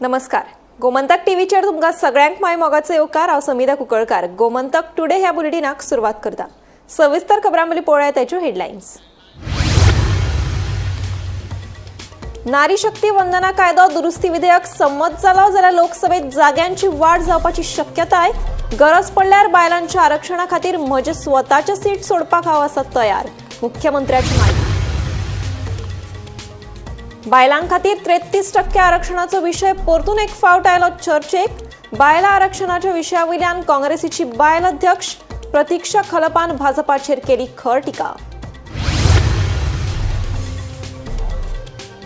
नमस्कार. गोमंतक टीव्हीचेर तुमकां सगळ्यांक माय मोगाचो येवकार. हांव समिधा कुंकळकार. गोमंतक टुडे ह्या बुलेटिनाक सुरवात करता. सविस्तर खबरांवरवी पळोवया ताच्यो हेडलायन्स. नारी शक्ती वंदना कायदो दुरुस्ती विधेयक संमत जालो जाल्यार लोकसभेत जाग्यांची वाड जावपाची शक्यताय. गरज पडल्यार बायलांच्या आरक्षणा खातीर म्हजे स्वताचे सीट सोडपाक हांव आसा तयार. मुख्यमंत्र्याची माहिती. बायलां खातीर 33% आरक्षणाचो विषय परतून एक फावट आयलो चर्चेक. बायला आरक्षणाच्या विशयावयल्यान काँग्रेसीची बायल अध्यक्ष प्रतीक्षा खलपान भाजपाचेर केली खर टिका.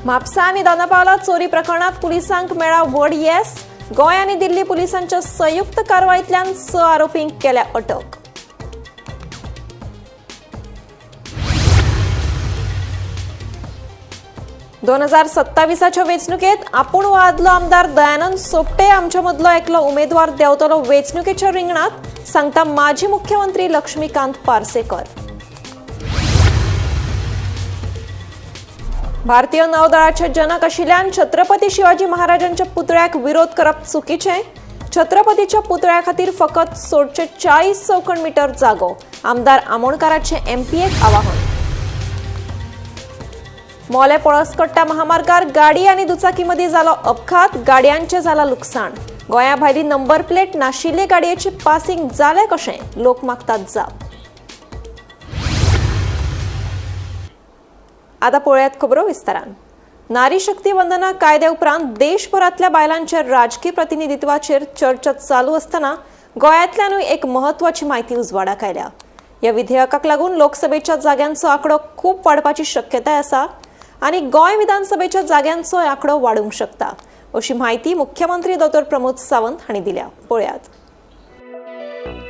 म्हापसा आनी दोनापावला चोरी प्रकरणात पुलिसांक मेळ्ळा व्हड येस. गोंय आनी दिल्ली पुलिसांच्या संयुक्त कारवायेंतल्यान 6 आरोपींक केल्या अटक. दोन 2027च्या वेंचणुकेत आपूण वा आदलो आमदार दयानंद सोपटे आमच्या मदलो एकलो उमेदवार देंवतलो वेंचणुकेच्या रिंगणात, सांगता माजी मुख्यमंत्री लक्ष्मीकांत पार्सेकर. भारतीय नौदळाचे जनक आशिल्ल्यान छत्रपती शिवाजी महाराजांच्या पुतळ्याक विरोध करप चुकीचें. छत्रपतीच्या पुतळ्या खातीर फकत 440 चौखण मीटर जागो. आमदार आमोणकाराचे एमपीएक आवाहन. मोले पळसकट्टा महामार्गार गाडी आनी दुचाकी मदीं जालो अपघात. गाडयांचें जालां लुकसाण. गोंया भायली नंबर प्लेट नाशिल्ले गाडयेचें पासिंग जालें कशें? लोक मागतात जाप. आता पळयात खबरो विस्तारान. नारी शक्ती वंदना कायद्या उपरांत देशभरातल्या बायलांच्या राजकीय प्रतिनिधित्वाचेर चर्चा चालू असताना गोंयांतल्यानूय एक महत्वाची माहिती उजवाडाक आयल्या. ह्या विधेयकाक लागून लोकसभेच्या जाग्यांचो आंकडो खूप वाडपाची शक्यताय आसा आनी गोंय विधानसभेच्या जाग्यांचो आंकडो वाडूंक शकता, अशी माहिती मुख्यमंत्री डॉ. प्रमोद सावंत हांणी दिल्या. पळयात.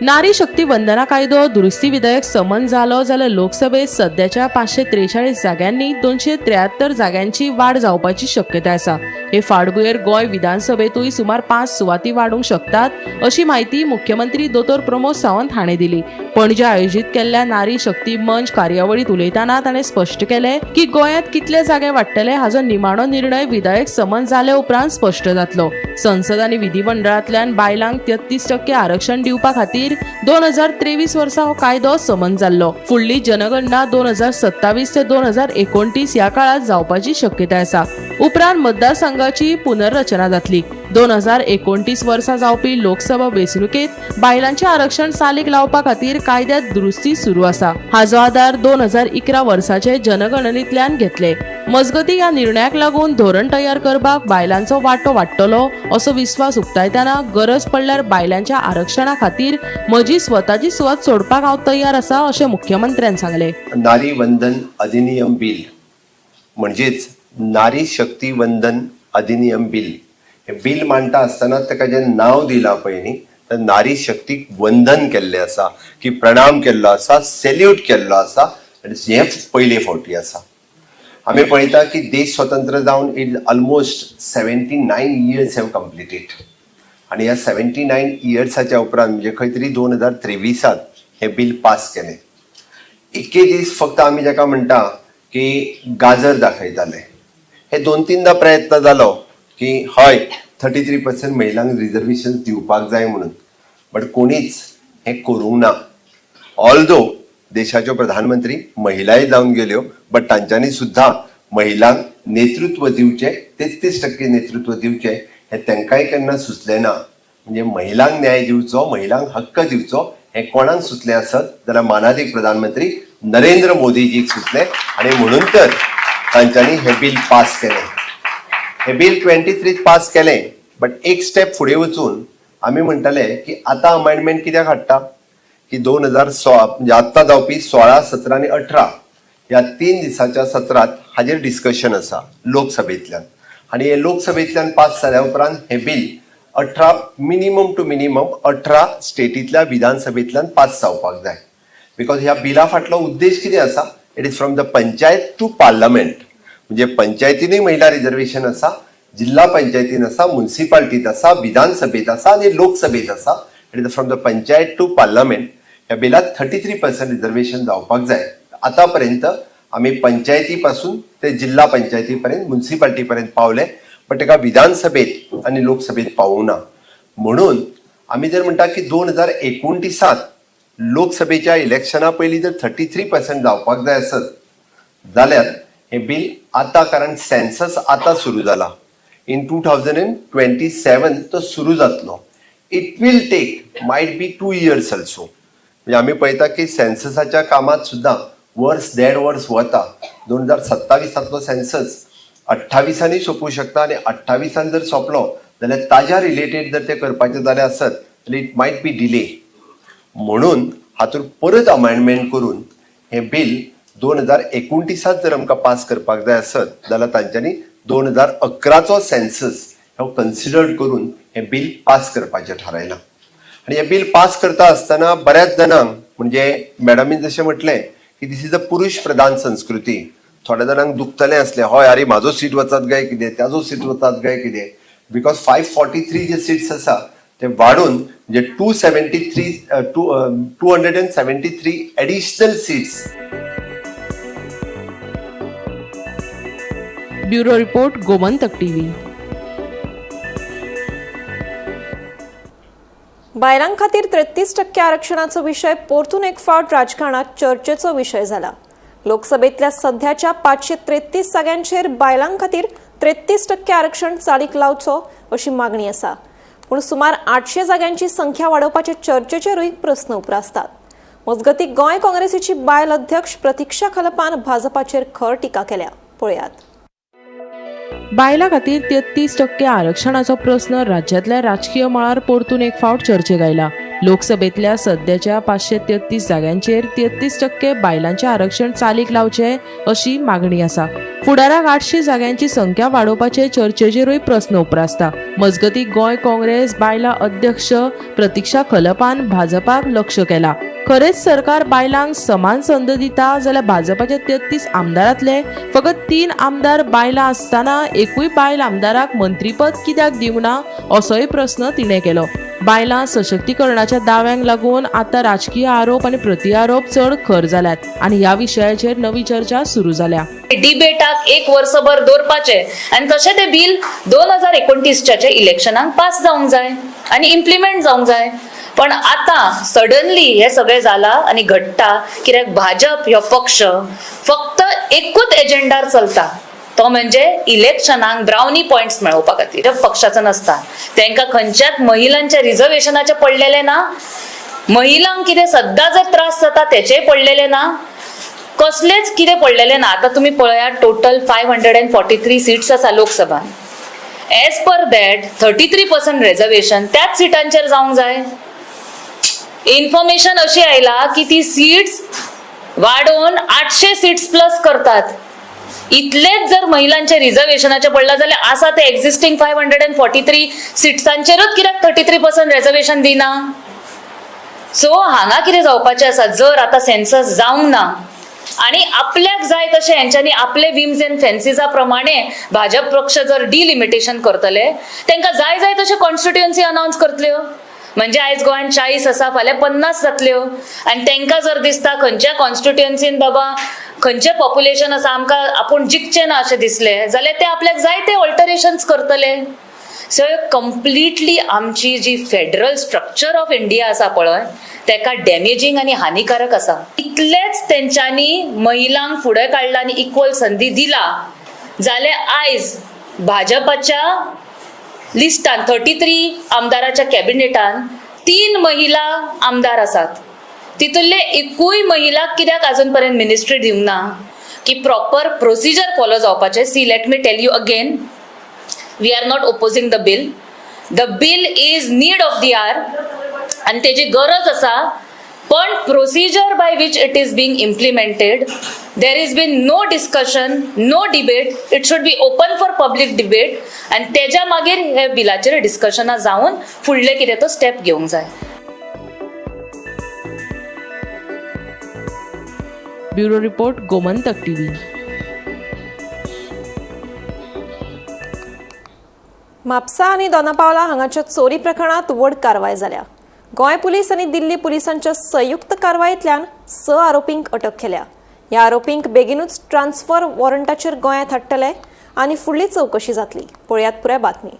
नारी शक्ती वंदना कायदो दुरुस्ती विधेयक संमत जालो जाल्यार लोकसभेत सध्याच्या 543 जाग्यांनी 273 जाग्यांची वाड जावपाची शक्यताय आसा. हे फाटभुंयेर गोंय विधानसभेतूय सुमार 5 सुवाती वाडूंक शकतात, अशी माहिती मुख्यमंत्री डॉ. प्रमोद सावंत हांणी दिली. पणजे आयोजीत केल्ल्या नारी शक्ती मंच कार्यावळीत उलयतना ताणें स्पश्ट केलें की गोंयांत कितले जागे वाडटले हाचो निमाणो निर्णय विधेयक संमत जाल्या उपरांत स्पश्ट जातलो. संसद आनी विधिमंडळांतल्यान बायलांक 33% आरक्षण दिवपा खातीर 2023 वर्सा हो कायदो संमत जाल्लो. फुडली जनगणना 2027 ते 2029 ह्या काळात जावपाची शक्यताय आसा. उपरांत मतदारसंघाची पुनर्रचना जातली. 2029 वर्सा जावपी लोकसभा वेंचणुकेत बायलांचे आरक्षण चालीक लावपा खातीर कायद्यात दुरुस्ती सुरू आसा. हाचो आदार 2011 वर्साचे जनगणनेंतल्यान घेतले. मजगती ह्या निर्णयाक लागून धोरण तयार करपाक बायलांचो वांटो वाडटलो असो विस्वास उक्तायतना गरज पडल्यार बायलांच्या आरक्षणा खातीर म्हजी स्वताची सुवात सोडपाक हांव तयार आसा अशें मुख्यमंत्र्यान सांगले. नारी वंदन अधिनियम बिल म्हणजेच नारी शक्ती वंदन अधिनियम बिल, हे बिल मांडटा आसतना ताका जें नांव दिलां पळय न्ही, तर नारी शक्तीक वंदन केल्लें आसा की प्रणाम केल्लो आसा, सॅल्यूट केल्लो आसा. हे पयले फावटी आसा. आमी पळयता की देश स्वतंत्र जावन it almost 79 years have completed. आनी ह्या 79 इयर्साच्या उपरांत म्हणजे खंय तरी 2023 हे बिल पास केलें. इतके दीस फक्त आमी जाका म्हणटा की गाजर दाखयताले. हे 2-3दा प्रयत्न जालो की हय 33% महिलांक रिजर्वेशन दिवपाक जाय म्हणून, बट कोणीच हे करूंक ना. ऑल्दो देशाच्यो प्रधानमंत्री महिलाय जावन गेल्यो, बट तांच्यांनी सुद्धा महिलांक नेतृत्व दिवचें, 33% नेतृत्व दिवचें हे तांकांय केन्ना सुचलें ना. म्हणजे महिलांक न्याय दिवचो, महिलांक हक्क दिवचो हे कोणाक सुचलें आसत जाल्यार मानाधिक प्रधानमंत्री नरेंद्र मोदीजीक सुचलें आनी म्हणून तर तांच्यांनी हे बिल पास केलें. हे बिल 23 पास केलें, बट एक स्टेप फुडें वचून आमी म्हणटाले की आतां अमेंडमेंट कित्याक हाडटा की 2016 म्हणजे आत्तां जावपी 16, 17 आनी 18 ह्या 3 दिसाच्या सत्रांत हाजेर डिस्कशन आसा लोकसभेंतल्यान. आनी हे लोकसभेंतल्यान पास जाल्या उपरांत हे बिल 18 मिनिमम टू मिनिमम 18 स्टेटींतल्या विधानसभेंतल्यान पास जावपाक जाय. बिकॉज ह्या बिला फाटलो उद्देश कितें आसा? It is from the panchayat to parliament. म्हणजे पंचायतीनूय महिला रिजर्वेशन आसा, जिल्हा पंचायतीन आसा, म्युनिसिपालिटीत आसा, विधानसभेत आसा आनी लोकसभेत आसा. It is from the panchayat to parliament. ह्या बिलात 33% रिजर्वेशन जावपाक जाय. आतापर्यंत आम्ही पंचायती पासून ते जिल्हा पंचायती पर्यंत, म्युनिसिपालिटी पर्यंत पावले, पण ताका विधानसभेत आणि लोकसभेत पावूना. म्हणून आम्ही जर म्हणटा की 2029 लोकसभेच्या इलेक्शना पयलीं जर 33% जावपाक जाय आसत जाल्यार हे बिल आता, कारण सेन्सस आता सुरू जाला, इन 2027 तो सुरू जातलो. It will take might be 2 years also. म्हणजे आम्ही पळयता की सेन्ससाच्या कामात सुद्धा वर्स 1.5 वर्स वता. 2027 सेन्सस 28 सोंपू शकता आणि 28 जर सोंपलो जाल्यार ताज्या रिलेटेड जर ते करपाचे जाले आसत जाल्यार इट मायट बी डिले. म्हणून हातून परत अमेंडमेंट करून हे बिल 2029 जर आमकां पास करपाक जाय आसत जाल्यार तांच्यांनी 2011चो सेन्सस हो कन्सिडर्ड करून हे बिल पास करपाचें थारायलां. आणि हे बिल पास करता आसतना बऱ्याच जाणांक, म्हणजे मॅडमीन जशें म्हटलें की दिस इज अ पुरुष प्रधान संस्कृती, थोड्या जाणांक दुखतलें असलें, हय अरे म्हाजो सीट वचत गाय कितें, त्याजो सीट वचत गाय कितें, बिकॉज 543 जे सीट्स आसा ते वाडून म्हणजे 273 additional seats. Bureau report, Gomantak TV. बायलां खातीर 33% आरक्षणाचो विषय परतून एक फावट राजकारणात चर्चेचो विषय जाला. लोकसभेतल्या सध्याच्या 533 जाग्यांचेर बायलां खातीर 33% आरक्षण चालीक लावचो अशी मागणी आसा. पूण सुमार 800 जाग्यांची संख्या वाडोवपाचे चर्चेचेरूय प्रस्न उप्रासतात. मजगतीं गोंय काँग्रेसीची बायल अध्यक्ष प्रतीक्षा खलपान भाजपाचेर खर टिका केल्या. पळयात. बायलां खातीर 33% आरक्षणाचो प्रस्न राज्यांतल्या राजकीय मळार परतून एक फावट चर्चेक आयला. लोकसभेतल्या सध्याच्या 533 जाग्यांचेर 33% बायलांचें आरक्षण चालीक लावचे अशी मागणी आसा. फुडाराक 800 जाग्यांची संख्या वाडोवपाचे चर्चेचेरूय प्रस्न उप्रासता. मजगतीं गोंय काँग्रेस बायला अध्यक्ष प्रतीक्षा खलपान भाजपाक लक्ष केला. खरेंच सरकार बायलांक समान संद दिता जाल्यार भाजपाच्या 33 आमदारांतले फकत 3 आमदार बायलां आसतना एकूय बायल आमदाराक मंत्रीपद कित्याक दिवना असोय प्रस्न तिणें केलो. बायलां सशक्तीकरणाच्या दाव्यांक लागून आता राजकीय आरोप आणि प्रतिआरोप चड खर जाल्यात आणि ह्या विशयाचेर नवी चर्चा सुरू जाल्या. डिबेटाक 1 वर्सभर दवरपाचे आणि तशें ते बिल 2029च्या इलेक्शनाक पास जावंक जाय आणि इम्प्लिमेंट जावंक जाय. पण आता सडनली हे सगळें जाला आणि घडटा कित्याक भाजप ह्यो पक्ष फक्त एकूच एजेंडार चलता, तो म्हणजे इलेक्शनाक ब्राउनी पॉइंट्स मेळोवपा खातीर. पक्षाचो नसता, तांकां खंयच्याच महिलांच्या रिझर्वेशनाचे पडलेले ना, महिलांक कितें सद्दां जर त्रास जाता तेचेय पडलेले ना, कसलेच कितें पडलेले ना. आता तुम्ही पळयात टोटल 543 सीट्स आसा लोकसभान. एज पर दॅट 33% रिझर्वेशन त्याच सिटांचेर जावंक जाय. इन्फॉर्मेशन अशी आयला की ती सीट्स वाडोवन 800 सीट्स प्लस करतात. इतलेच जर महिलांच्या रिझर्वेशनाचे पडला जाल्यार आसा ते एक्झिस्टिंग 543 सीट्सांचेरूच कित्याक 33% रिझर्वेशन दिना. सो हांगा कितें जावपाचें आसा, जर आता सेन्सस जावंक ना आणि आपल्याक जाय तशें हेंच्यांनी आपले विम्स एंड फॅन्सीजा प्रमाणे भाजप पक्ष जर डिलिमिटेशन करतले, तांकां जाय जाय तशें कॉन्स्टिट्युएन्सी अनाउन्स करतल्यो. म्हणजे आयज गोंयांत 40 आसा, फाल्यां 50 जातल्यो आणि तांकां जर दिसता खंयच्या कॉन्स्टिट्युएन्सीन बाबा खंयचें पॉप्युलेशन आसा आमकां आपूण जिखचें ना अशें दिसलें जाल्यार ते आपल्याक जाय ते ऑल्टरेशन्स करतले. सो कम्प्लिटली आमची जी फेडरल स्ट्रक्चर ऑफ इंडिया आसा पळय तेका डॅमेजिंग आणि हानिकारक आसा. इतलेच तेंच्यांनी महिलांक फुडें काडला आनी इक्वल संदी दिला जाल्यार आयज भाजपाच्या लिस्टान 33 आमदाराच्या कॅबिनेटान 3 महिला आमदार आसात. तितूंतले एकूय महिलाक कित्याक अजून पर्यंत मिनिस्ट्री दिवंक ना की प्रॉपर प्रोसिजर फॉलो जावपाचे. See let me tell you again, we are not opposing the bill. The bill is need of the hour आणि तेजी गरज आसा, पण procedure by which it is being implemented there is been no discussion, no debate. It should be open for public debate आणि तेज्या मागीर हे बिलाचेर डिस्कशनां जावन फुडले कितें तो स्टेप घेवंक जाय. Bureau report, Gomantak TV. Mapusa आणि दोनापावला हांगाच्या चोरी प्रकरणात व्हड कारवाय जाल्या. गोंय पुलीस आणि दिल्ली पुलिसांच्या संयुक्त कारवायेंतल्यान 6 आरोपींक अटक केल्या. ह्या आरोपींक बेगीनूच ट्रान्सफर वॉरंटाचेर गोंयांत हाडटले आनी फुडली चवकशी जातली. पळयात पुराय बातमी.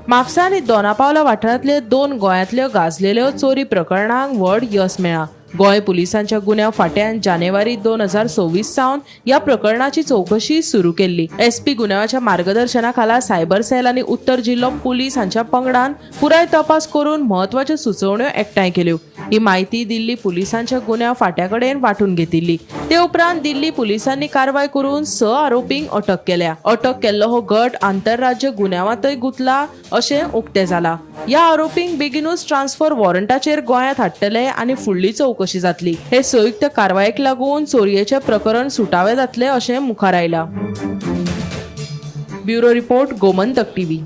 म्हापसा आनी दोनापावला वाठारांतले 2 गोंयांतल्यो गाजलेल्यो चोरी प्रकरणांक व्हड यश मेळ्ळां. गोंय पुलिसांच्या गुन्यांव फाट्यान जानेवारी 2026 सावन ह्या प्रकरणाची चौकशी सुरू केल्ली. SP गुन्यांवाच्या मार्गदर्शना खाला सायबर सेल आनी उत्तर जिल्लो पुलीस हांच्या पंगडान पुराय तपास करून म्हत्वाच्यो सुचोवण्यो एकठांय केल्यो. ही माहिती दिल्ली पुलिसांच्या गुन्यांव फाट्याकडेन वांटून घेतिल्ली. ते उपरांत दिल्ली पुलिसांनी कारवाय करून 6 आरोपींक अटक केल्या. अटक केल्लो हो गट आंतरराज्य गुन्यांवांतय गुंतला अशें उक्तें जालां. ह्या आरोपींक बेगीनूच ट्रान्सफर वॉरंटाचेर गोंयांत हाडटले आनी फुडली चौकशी जातली. हे संयुक्त कारवायेक लागून चोरयेचें प्रकरण सुटावें जातलें अशें मुखार आयलां. Bureau report, Gomantak TV.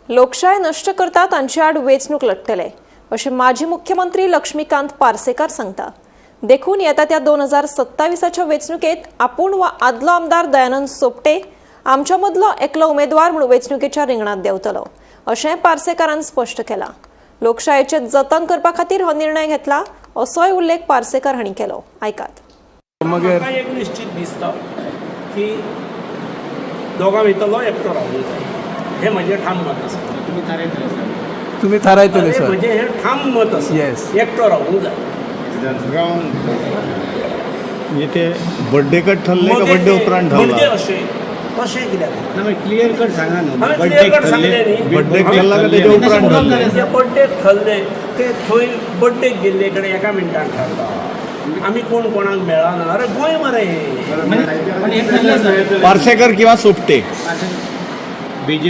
लोकशाय नष्ट करता तांचे आड वेंचणूक लढतले अशें माजी मुख्यमंत्री लक्ष्मीकांत पार्सेकार सांगता. देखून येता त्या 2027च्या वेंचणुकेत आपूण वा आदलो आमदार दयानंद सोपटे आमच्या मदलो एकलो उमेदवार म्हूण वेंचणुकेच्या रिंगणात देंवतलो अशें पार्सेकारान स्पश्ट केलां. लोकशायेचे जतन करपा खातीर हो निर्णय घेतला असोय उल्लेख पार्सेकार हांणी केलो. आयकात. म्हाका एक निश्चित दिसता की दोगां भितरलो एकटो रावूंक जाय. हे म्हजें ठाम मत आसा. तुम्ही थारायतले सर. म्हणजे हे ठाम मत आसा. Yes. एकटो रावूंक जाय. म्हणजे ते बर्थडे कट ठरले का बर्थडे उपरांत म्हणजे ठरला? अशें तशें कित्याक क्लियर कट सांगा ना. क्लियर कट सांगलें न्ही. बर्थडे ठरला का त्याच्या उपरांत ठरले? जे बर्थडे ठरले ते थंय बर्थडेक गेल्ले कडेन एका मिनटान ठरता. आमी कोण कोणाक मेळना. अरे गोंय मरे हे. पार्सेकर किंवा सोपटे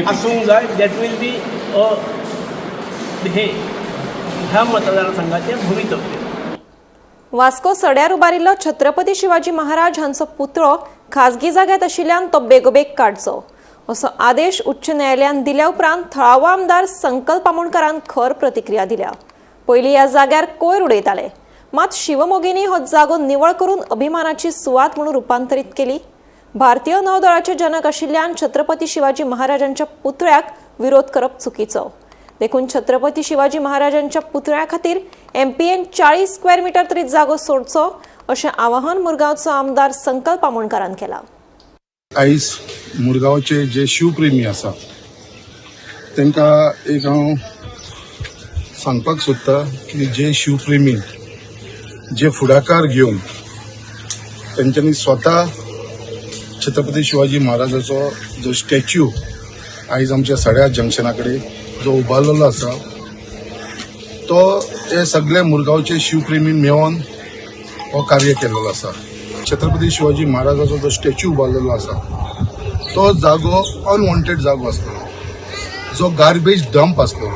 आसूंक जाय. दॅट वील बी हे ह्या मतदारसंघाचें भवितव्य. वास्को सड्यार उबारिल्लो छत्रपती शिवाजी महाराज हांचो पुतळो खाजगी जाग्यात आशिल्ल्यान तो बेगोबेग काडचो असो आदेश उच्च न्यायालयान दिल्या उपरांत थळावो आमदार संकल्प आमोणकारान खर प्रतिक्रिया दिल्या. पयलीं ह्या जाग्यार कोयर उडयताले, मात शिवमोगींनी हो जागो निवळ करून अभिमानाची सुवात म्हणून रुपांतरीत केली. भारतीय नौदळाचे जनक आशिल्ल्यान छत्रपती शिवाजी महाराजांच्या पुतळ्याक विरोध करप चुकीचो. देखून छत्रपती शिवाजी महाराजांच्या पुतळ्या खातीर MPN 40 स्क्वेअर मीटर तरी जागो सोडचो अशें आवाहन मुरगांवचो आमदार संकल्प आमोणकारान केलां. आयज मुरगांवचे जे शिवप्रेमी आसा तांकां एक हांव सांगपाक सोदता की जे शिवप्रेमी जे फुडाकार घेवन तांच्यांनी स्वता छत्रपती शिवाजी महाराजाचो जो स्टॅच्यू आयज आमच्या सड्या जंक्शना कडेन जो उबारलेलो आसा तो हे सगळे मुरगांवचे शिवप्रेमी मेळोन हो कार्य केल्लो आसा. छत्रपती शिवाजी महाराजाचो जो स्टॅच्यू उबारलेलो आसा तो जागो अनवॉन्टेड जागो आसलो, जो गार्बेज डंप आसलो,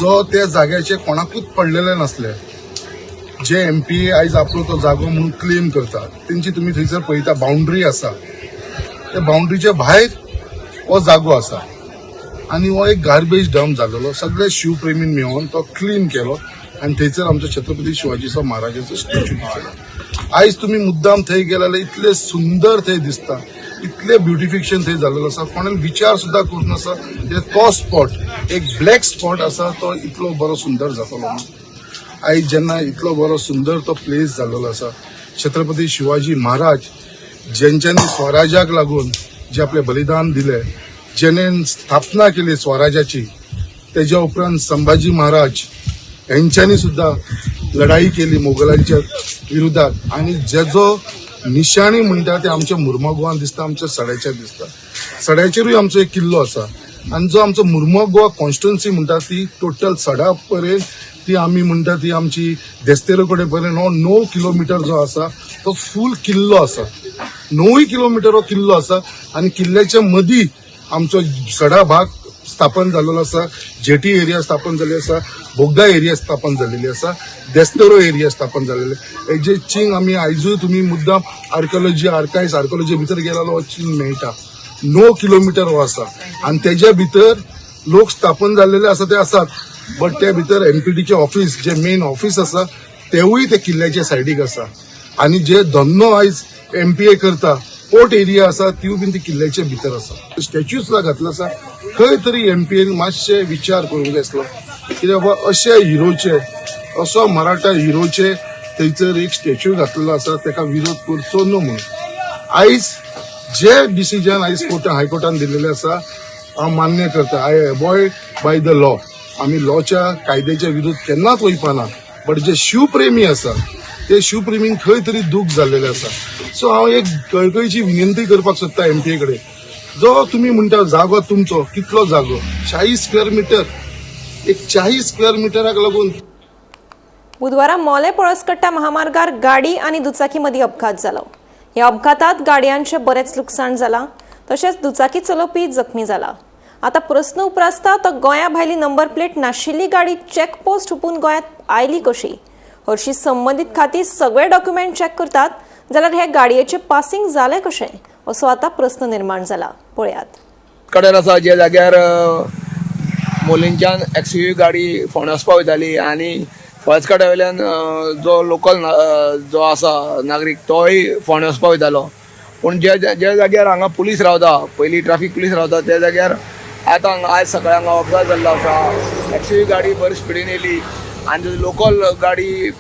जो त्या जाग्याचे कोणाकूच पडलेले नासले. जे MP आयज आपलो तो जागो म्हणून क्लेम करता तेंची तुमी थंयसर पळयता बाउंड्री आसा, त्या बाउंड्रीच्या भायर हो जागो आसा आनी हो एक गार्बेज डंप जालेलो. सगळे शिवप्रेमीन मेळोन तो क्लीन केलो आनी थंयसर आमचो छत्रपती शिवाजी महाराजाचो स्टॅच्यू दिसलो. आयज तुमी मुद्दाम थंय गेले जाल्यार इतले सुंदर थंय दिसता, इतले ब्युटिफिकेशन थंय जालेलो आसा. कोणें विचार सुद्दां करूं नासा तो स्पॉट एक ब्लॅक स्पॉट आसा तो इतलो बरो सुंदर जातलो. आयज जेन्ना इतलो बरो सुंदर तो प्लेस जाल्लो आसा, छत्रपती शिवाजी महाराज जेंच्यांनी स्वराज्याक लागून जे आपले बलिदान दिले, जेणे स्थापना केली स्वराज्याची, तेज्या उपरांत संभाजी महाराज यांच्यांनी सुद्धा लढाई केली मोगलांच्या विरोधात आणि जेजो निशाणी म्हणटा ते आमच्या मुर्मगांवान दिसता, आमच्या सड्याचेर दिसता. सड्याचेरूय आमचो एक किल्लो आसा आणि जो आमचो मुर्मगांव कॉन्स्टिट्युन्सी म्हणटा ती टोटल सडा पर्यंत ती आमी म्हणटा ती आमची देस्तेरो कडेन पर्यंत 9 किलोमीटर जो आसा तो फूल किल्लो आसा. 9 किलोमीटर हो किल्लो आसा आणि किल्ल्याच्या मदीं आमचो सडा भाग स्थापन जाल्लो आसा, जेटी एरिया स्थापन जाल्ली आसा, बोगदा एरिया स्थापन जाल्लेली आसा, देस्तेरो एरिया स्थापन जाल्लेले. हेजे चिंग आमी आयजूय तुमी मुद्दाम आर्कायव्ज भितर गेल्यार हो चिंग मेळटा. 9 किलोमीटर हो आसा आणि तेज्या भितर लोक स्थापन जाल्लेले आसा ते आसात, बट त्या भितर MPDचे ऑफिस जे मेन ऑफिस आसा तेवूय ते किल्ल्याच्या सायडीक आसा. आणि जे धंदो आयज MPA करता पोर्ट एरिया आसा त्यो बीन ती किल्ल्याच्या भितर आसा. स्टॅच्यू सुद्दां घातलो आसा. खंय तरी एमपीएन मातशे विचार करूंक जाय आसलो कित्याक बाबा अशा हिरोचे, असो मराठा हिरोचे थंयसर एक स्टॅच्यू घातलेलो आसा, ताका विरोध करचो न्हू म्हणून. आयज जे डिसिजन आयज हायकोर्टान दिलेले आसा हांव मान्य करता. I avoid by the law. आमी लॉच्या कायद्याच्या विरोध केन्नाच वयपाना. बट जे शिवप्रेमी आसा ते शिवप्रेमींक खंय तरी दूख जाल्लेले आसा. सो हांव एक कळकळीची विनंती करपाक सोदता एमपीए कडेन, जो तुमी म्हणटा जागो तुमचो, कितलो जागो? 40 स्क्वेअर मिटर. एक 40 स्क्वेअर मिटराक लागून बुधवारा मोले पळसकट्टा महामार्गार गाडी आणि दुचाकी मदीं अपघात जालो. ह्या अपघातात गाडयांचे बरेच लुकसाण जाला, तशेंच दुचाकी चलोवपी जखमी जाला. आता प्रस्न उपरासता तो गोंया भायली नंबर प्लेट नाशिल्ली गाडी चेकपोस्ट हुपून गोंयांत आयली कशी? हरशीं संबंदीत खाती सगळे डॉक्युमेंट चेक करतात जाल्यार हे गाडयेचें पासिंग जालें कशें असो आता प्रस्न निर्माण जाला. पळयात. कडेन आसा जे जाग्यार मोलींच्यान एक्सयूव्ही गाडी फोंड्या वचपाक वयताली आनी फळसकाटा वयल्यान जो लोकल जो आसा नागरीक तोय फोंड्या वचपाक वयतालो. पूण जे जाग्यार हांगा पुलीस रावता, पयलीं ट्रॅफिक पुलीस रावता, त्या जाग्यार आतां आयज सकाळी हांगा अपघात जाल्लो आसा. एक्सयूव्ही गाडी बरी स्पिडीन येयली आनी लोकल गाडी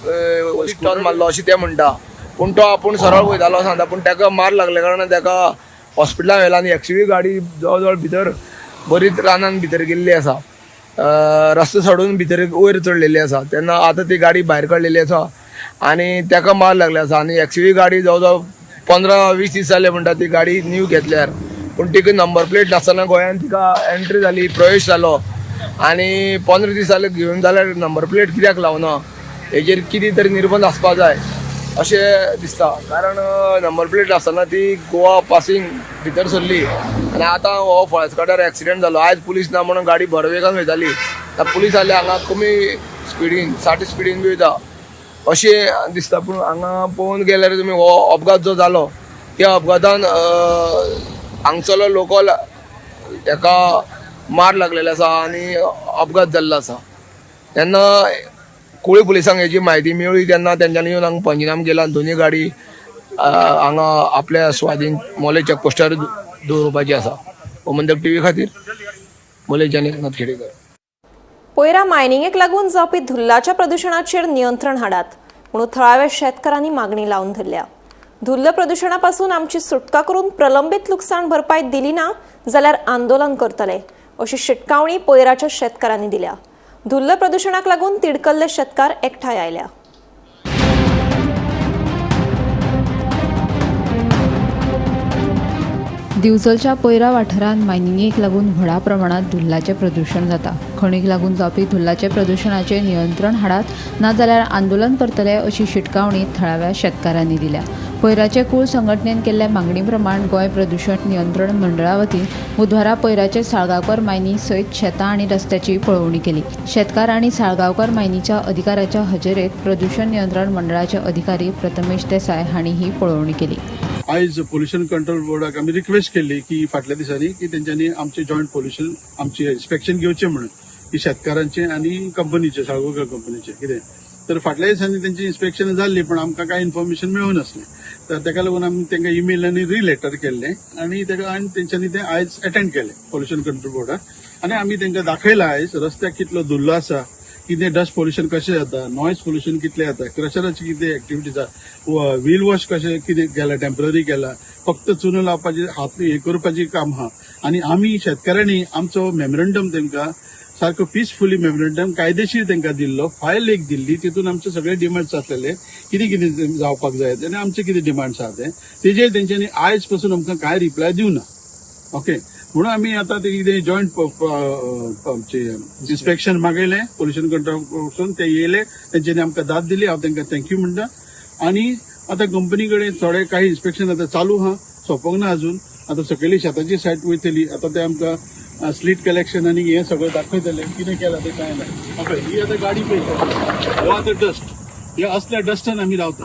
टर्न मारलो अशें ते म्हणटा. पूण तो आपूण सरळ वयतालो सांगता, पूण ताका मार लागले कारणान ताका हॉस्पिटलान व्हेला आनी एक्सयूव्ही गाडी जवळ जवळ भितर बरीच रानान भितर गेल्ली आसा. रस्तो सोडून भितर वयर चडलेली आसा. तेन्ना आतां ती गाडी भायर काडलेली आसा आनी ताका मार लागले आसा. आनी एक्सयूव्ही गाडी जवळ जवळ 15-20 दीस जाले म्हणटा ती गाडी न्यू घेतल्यार. पूण तिका नंबर प्लेट नासतना गोंयांत तिका एंट्री जाली, प्रवेश जालो आनी 15 दीस जाले घेवन जाल्यार नंबर प्लेट कित्याक लावना हेजेर कितें तरी निर्बंध आसपाक जाय अशें दिसता. कारण नंबर प्लेट नासतना ती गोवा पासिंग भितर सरली आनी आतां हो फळसकाटार एक्सिडेंट जालो. आयज पुलीस ना म्हणून गाडी भरवेगान वयताली, पुलीस जाल्यार हांगा कमी स्पिडीन 60 स्पिडीन बी वयता अशें दिसता. पूण हांगा पळोवन गेल्यार तुमी हो अपघात जो जालो त्या अपघातान हांगसरलो लोकल हेका मार लागलेलो आसा आनी अपघात जाल्लो आसा. तेन्ना कुळी पुलिसांक हेची म्हायती मेळ्ळी तेन्ना तेंच्यांनी येवन हांगा पंचनाम केला. दोनूय गाडी हांगा आपल्या स्वाधीन मोले चॅकपोस्टार दवरपाची आसा. गोमंतक टीव्ही खातीर मोलेच्यान एकनाथ खेडेकर. पयरा मायनिंगेक लागून जावपी धुल्लाच्या प्रदूषणाचेर नियंत्रण हाडात म्हणून थळाव्या शेतकारांनी मागणी लावून धरल्या. धुल्ल प्रदूषणापासून आमची सुटका करून प्रलंबित लुकसाण भरपाई दिली ना जाल्यार आंदोलन करतले अशी शिटकावणी पयराच्या शेतकारांनी दिल्या. धुल्ल प्रदूषणाक लागून तिडकल्ले शेतकार एकठांय आयल्या. दिवचलच्या पयरा वाठारांत मायनिंगेक लागून व्हडा प्रमाणात धुल्लाचें प्रदूषण जाता. खणीक लागून जावपी धुल्लाचे प्रदूषणाचेर नियंत्रण हाडात नाजाल्यार आंदोलन करतले अशी शिटकावणी थळाव्या शेतकारांनी दिल्या. पयराचे कुळ संघटनेन केल्ल्या मागणी प्रमाण गोंय प्रदूषण नियंत्रण मंडळा वतीन बुधवारा पयराचे साळगांवकर मायनी सयत शेतां आनी रस्त्याची पळोवणी केली. शेतकार आनी साळगांवकर मायनीच्या अधिकाऱ्याच्या हजेरेंत प्रदूषण नियंत्रण मंडळाचे अधिकारी प्रथमेश देसाय हांणी ही पळोवणी केली. आयज पोल्युशन कंट्रोल बोर्डाक आमी रिक्वेस्ट केल्ली की फाटल्या दिसांनी की तेंच्यांनी आमचे जॉयंट पोल्युशन आमचे इन्स्पेक्शन घेवचें म्हणून की शेतकारांचे आनी कंपनीचे साळगांवकर कंपनीचे कितें तर फाटल्या दिसांनी तेंची इन्स्पेक्शन जाल्ली पण आमकां कांय इन्फॉर्मेशन मेळूं नासलें. तर ताका लागून आमी तांकां ईमेल आनी रिलेटर केल्लें आनी तेंच्यांनी तें आयज अटेंड केलें पोल्युशन कंट्रोल बोर्डाक आनी आमी तांकां दाखयलां आयज रस्त्याक कितलो धुल्लो आसा, कितें डस्ट पोल्युशन कशें जाता, नॉयज पोल्युशन कितलें जाता, क्रशराची कितें एक्टिविटीज आसा, व्हील वॉश कशें कितें केलां, टेम्पररी केलां, फक्त चुनो लावपाचें हात हे करपाचें काम आहा. आनी आमी शेतकाऱ्यांनी आमचो मेमोरंडम तांकां सारको पिसफुली मेमोरंडम कायदेशीर तांकां दिल्लो, फायल एक दिल्ली, तितून आमचे सगळे डिमांड्स आसलेले कितें कितें जावपाक जाय आनी आमचे कितें डिमांड्स आहा तेजेर तेंच्यांनी आयज पासून आमकां कांय रिप्लाय दिवना. ओके म्हणून आमी आतां ते कितें जॉयंट आमचे इन्स्पेक्शन मागयलें पोल्युशन कंट्रोल पासून ते येयले, तेंच्यांनी आमकां दाद दिली, हांव तांकां थँक्यू म्हणटा. आनी आतां कंपनी कडेन थोडे काही इन्स्पेक्शन आतां चालू आहा, सोंपोंक ना अजून. आतां सकयली शेताची सायट वयतली, आतां ते आमकां स्लीट कलेक्शन आनी हें सगळें दाखयतले कितें केलां तें कांय ना. ओके ही आतां गाडी पळयता हो आतां डस्ट, हे असल्या डस्टान आमी रावता.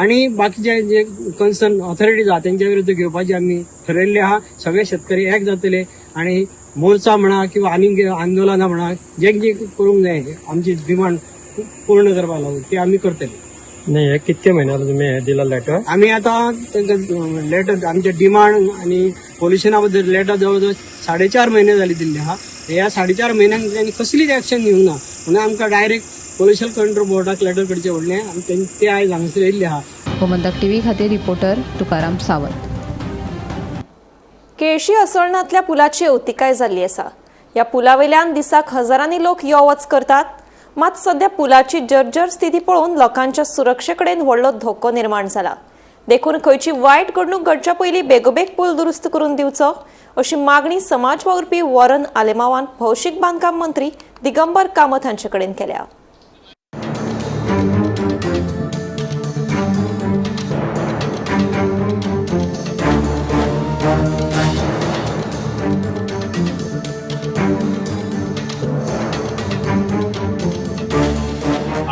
आणि बाकीचे जे कन्सर्न ऑथॉरिटीज आहा त्यांच्या विरुद्ध घेवपाचे आम्ही ठरयल्ले आहा. सगळे शेतकरी एक जातले आणि मोर्चा म्हणा किंवा आनी आंदोलनां म्हणा जे जे करूंक जाय आमची डिमांड पूर्ण करपाक लागून ते आमी करतले. नाही हे कितके महिन्याला तुम्ही हे दिला लेटर आम्ही आता लेटर आमचे डिमांड आणि पोल्युशनाबद्दल लेटर जवळजवळ 4.5 महिने झाले दिल्ले हा ह्या 4.5 महिन्यांनी त्यांनी कसलीच ऍक्शन घेवंक ना म्हणून आमकां डायरेक्ट पोल्युशन कंट्रोल बोर्डाक लेटर करचे पडलें आनी ते आयज हांगासर येयल्ले आहा. गोमंतक टीव्ही खातीर रिपोर्टर तुकाराम सावंत. केळशी असोळणांतल्या पुलाची अवतिकाय जाल्ली आसा. ह्या पुलावयल्यान दिसाक हजारांनी लोक यो वच करतात. मात सध्या पुलाची जर्जर स्थिती पळोवन लोकांच्या सुरक्षेकडेन व्हडलो धोको निर्माण जाला. देखून खंयची वायट घडणूक घडच्या पयलीं बेगोबेग पूल दुरुस्त करून दिवचो अशी मागणी समाज वावुरपी वॉरन आलेमावान भौशीक बांदकाम मंत्री दिगंबर कामत हांचे कडेन केल्या.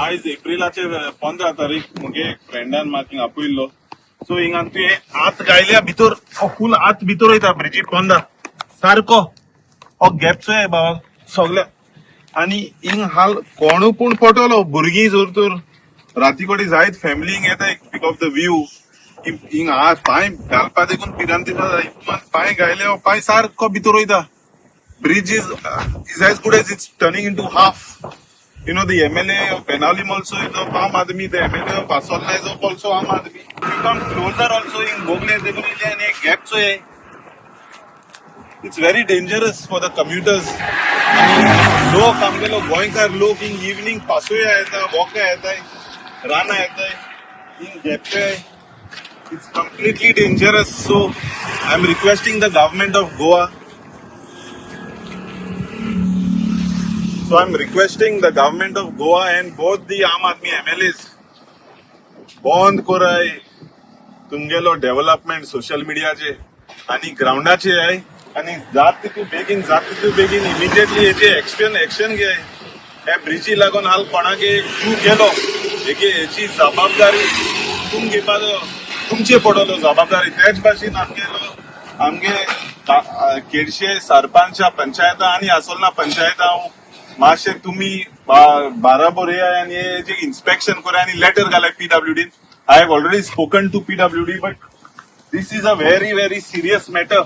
आयज एप्रिलाचे 15 तारीख मुगे फ्रेंडान म्हाका आपयल्लो सो हिंगा तुवें आत गायल्या भितर फूल आत भितर वयता ब्रिजी पोंदा सारको हो गॅपचो आहे बाबा सगल्या आनी हिंग हाल कोणू पूण पटवलो भुरगीं जोर तर राती कडेन जायत फॅमिली हिंग येता पिक ऑफ द व्यू हिंग पांय घालपा देखून पिरान दिता पांय गायले पांय सारको भितर वयता bridge is as good as it's turning into half. You know, the MLA of Benalim also is of Aam Aadmi, the MLA of Asolna is of also Aam Aadmi. You come closer also in Bogle, and a gap so it's very dangerous for the commuters. Look, amgelo going car look in evening pasoya aeta, walk aeta, run aeta, in gap hai. It's completely dangerous. So I'm requesting the government of Goa. So I'm requesting the government of Goa and both the Aam Aadmi MLAs bond koray तुमगेलो development social मीडियाचे आणि ग्राउंडाचे आहे आणि जात तू बेगीन immediately याचे action घे. ह्या ब्रिजी लागून हाल कोणागे तू गेलो याची जबाबदारी तुमचे पडलो जबाबदारी त्याच भाशेन आमगे केडशे सरपंच पंचायता आणि आसोलना पंचायता मातशे तुम्ही बाराबोर येया आणि हेजे इन्स्पेक्शन करा आणि लेटर घालाय PWD. I have already spoken to PWD but this is a very very serious matter.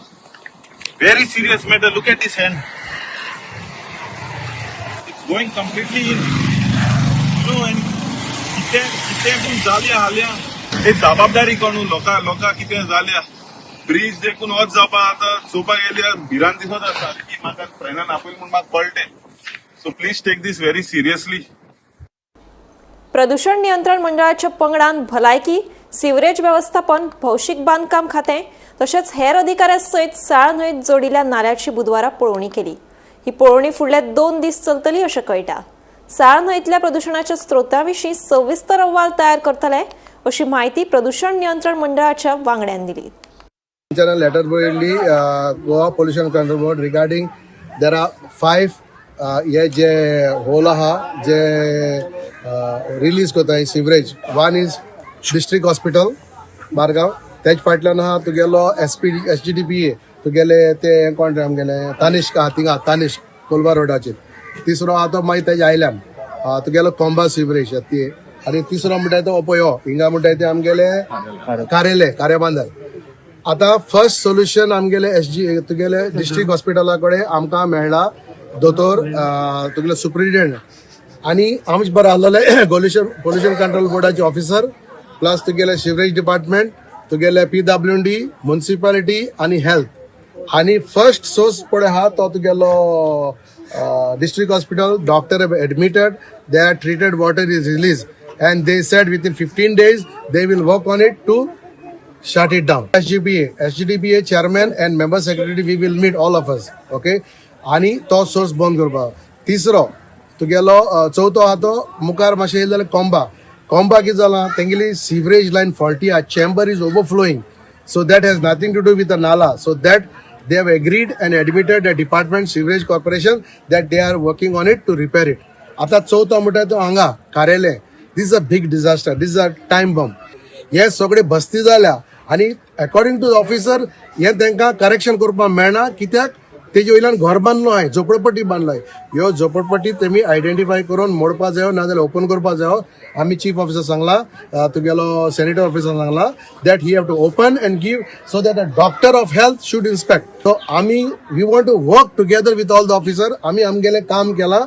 Look at this hand. It's going completely in no end कितें पूण जाल्या हाल्या हे जबाबदारी कोण लोकां कितें जाल्या ब्रिज देखून वच जावपा आतां चोवपाक गेल्यार भिरांत दिसत आसा की म्हाका फ्रेंडान आपयल म्हूण म्हाका कळटें. So please take this very seriously. प्रदूषण नियंत्रण मंडळाच्या पंगडान भलायकी, सिवरेज व्यवस्थापन, भौशीक बांदकाम खातें तशेंच हेर अधिकाऱ्यां सयत साळ न्हंयत जोडिल्ल्या नाल्याची बुधवारा पळोवणी केली. ही पळोवणी फुडले 2 दीस चलतली अशें कळटा. साळ न्हंयतल्या प्रदूषणाच्या स्त्रोतांविशीं सविस्तर अहवाल तयार करतले अशी माहिती प्रदूषण नियंत्रण मंडळाच्या वांगड्यान दिली. लेटर बरयल्ली Goa pollution control board regarding there are 5 हे जे होल आहा जे रिलीज कोताय sewerage. One is district hospital Bargaon, तेज फाटल्यान आहा तुगेलो SGDPA तुगेले ते कोण आमगेले तानिश्क आहा थिंगा तानिश्क कोलवा रोडाचेर. तिसरो आहा तो मागीर तेज आयल्यान तुगेलो कोंबा सिवरेज ती आनी तिसरो म्हणटाय तो ओपयो हिंगा म्हणटाय ते आमगेले कारे बांदर. आतां फर्स्ट सोल्युशन आमगेले तुगेले डिस्ट्रिक्ट हॉस्पिटला कडेन आमकां मेळ्ळा दोतोर तुगेले सुप्रिटेंडंट आनी आमचे बरें आसलेले पोल्युशन कंट्रोल बोर्डाचे ऑफिसर प्लस तुगेले सिवरेज डिपार्टमेंट तुगेले PWD म्युनिसिपालिटी आनी हेल्थ आनी फर्स्ट सोर्स पळय आहा तो तुगेलो district hospital. Doctor have admitted, they are treated, water is release and they said within 15 days they will work on it to shut it down. SGDPA chairman and member secretary we will meet all of us. Okay. आणि तो source बंद करपा. तिसरो तुगेलो चवथो आहा तो मुखार मातशें येयलें जाल्यार कोंबा कितें जालां तेंगेली सिवरेज लायन फॉल्टी आहा. Chamber is overflowing so that has nothing to do with the nala. So that they have agreed and admitted the department Sewerage Corporation that they are working on it to repair it. आता चौथा म्हणटा तो हांगा कारेले. This is a big disaster. This is a time bomb. हे सगळे बस्ती जाल्या आणि according to the officer हे तांकां करेक्शन करपाक मेळना कित्याक तेजे वयल्यान घर बांदलो हाय, झोपडपट्टी बांदलाय. ह्यो झोपडपट्टी तेमी आयडेंटिफाय करून मोडपा जायो नाजाल्यार ओपन करपा जायो. आमी चीफ ऑफिसर सांगला, तुगेलो सॅनिटरी ऑफिसर सांगला that he have to open and give so that a doctor of health should inspect. So आमी we want to work together with all the officer. आमी आमगेलें काम केलां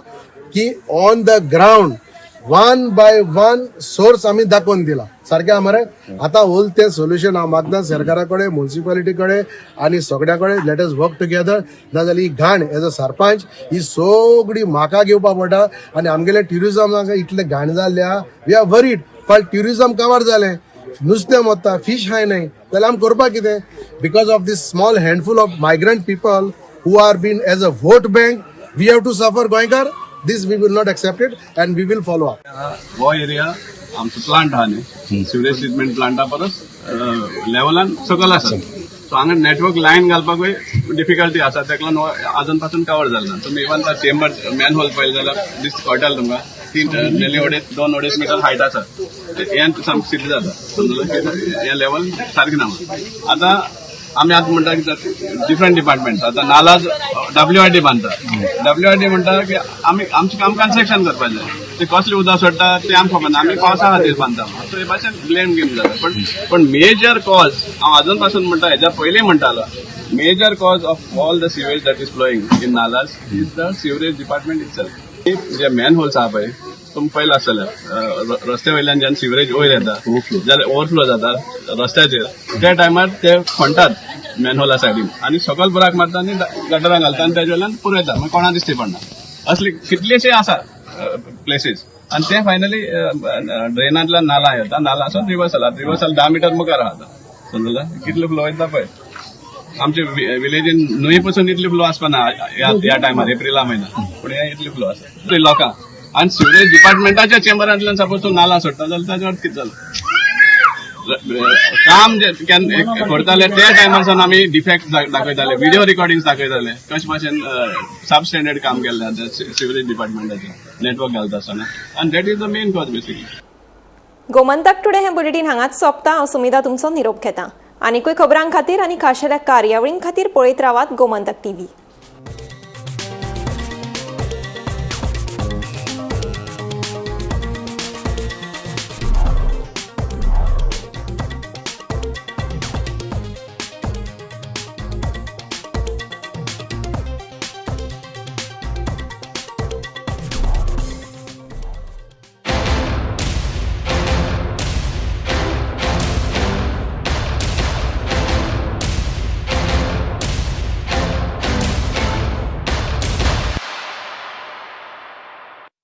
की on the ground 1 by 1 source आमी दाखोवन दिला. सारकें आहा मरे. आतां होल तें सोल्युशन हांव मागता सरकारा कडेन, म्युन्सिपालिटी कडेन आनी सगळ्या कडेन. Let us work together. नाजाल्यार ही घाण एज अ सरपंच ही सगळी म्हाका घेवपा पडटा. आनी आमगेले ट्युरिजमाक इतलें घाण जाल्ल्या वी आर वरीड. फाल ट्युरिजम कवर जालें, नुस्तें मोत्ता, फीश खाय नाय जाल्यार आमी करपा कितें? Because of these small handful of migrant people who are been as a vote bank we have to suffer. गोंयकार, this we will not accept it and we will follow up. वो area आमचो plant आहा न्ही, sewerage treatment Plantae परस लेवलान सकयल आसा. So हांगा network lion घालपाकूय difficulty आसा. तेका लागून आजून पासून कवर जालें ना. तुमी इवन चेंबर मॅन होल पळयलें जाल्यार दिस कळटलें तुमकां. 2 अडेज मीटर हायट आसा. हें सामकें सिद्ध जाता. समजलें, हें लेवल सारकें ना. आतां आमी आतां म्हणटा की डिफरंट डिपार्टमेंट आतां नाला WRD बांदता. WRD म्हणटा की आमी आमचें काम कन्स्ट्रक्शन करपाक जाय. ते कसलें उदक सोडटा तें आमकां खबर ना. आमी पावसा खातीर बांदता. सो हे भाशेन ब्लेम गेम जाता. पण मेजर कॉज हांव आजून पासून म्हणटा, हेच्या पयलीं म्हणटालो, major cause of all the sewage that is flowing in नालाज is the sewerage department itself. जे मॅन होल्स आहा पळय तुमी पळयला आसतलें, रस्त्या वयल्यान जेन्ना सिवरेज वयर येता जाल्यार ओवरफ्लो जाता रस्त्याचेर, त्या टायमार ते खणटात मॅनहोला सायडीन आनी सकयल बुराक मारता आनी गटरान घालता आनी तेजे वयल्यान पुरयता. मागीर कोणा दिश्टी पडना. असले कितलेशे आसा प्लेसीस. आनी ते फायनली ड्रेनांतल्यान नाला येता. नालासून रिवर्सल 10 मीटर मुखार आहा. समजलें, कितलो फ्लो वयता पळय. आमच्या विलेजीन न्हंये पसून इतली फ्लो आसपाना ह्या टायमार एप्रिला म्हयन्यात. पूण हे इतली फ्लो आसा लोकां. आनी सिवरेज डिपार्टमेंटाच्या चेंबरांतल्यान सपोज तूं नाला सोडटा जाल्यार ताजे अर्थ कितें जालो. काम जे करताले त्या टायमारसून आमी डिफेक्ट दाखयताले, व्हिडिओ रिकॉर्डिंग्स दाखयताले कशे भाशेन सब स्टँडर्ड काम केल्लें सिवरेज डिपार्टमेंटाचें नेटवर्क घालता आसतना. आनी that is the main cause basically. Gomantak today हें बुलेटीन हांगाच सोंपता. हांव सुमिता तुमचो निरोप घेतां. आनीकूय खबरां खातीर आनी खाशेल्या कार्यावळीं खातीर पळयत रावात गोमंतक TV.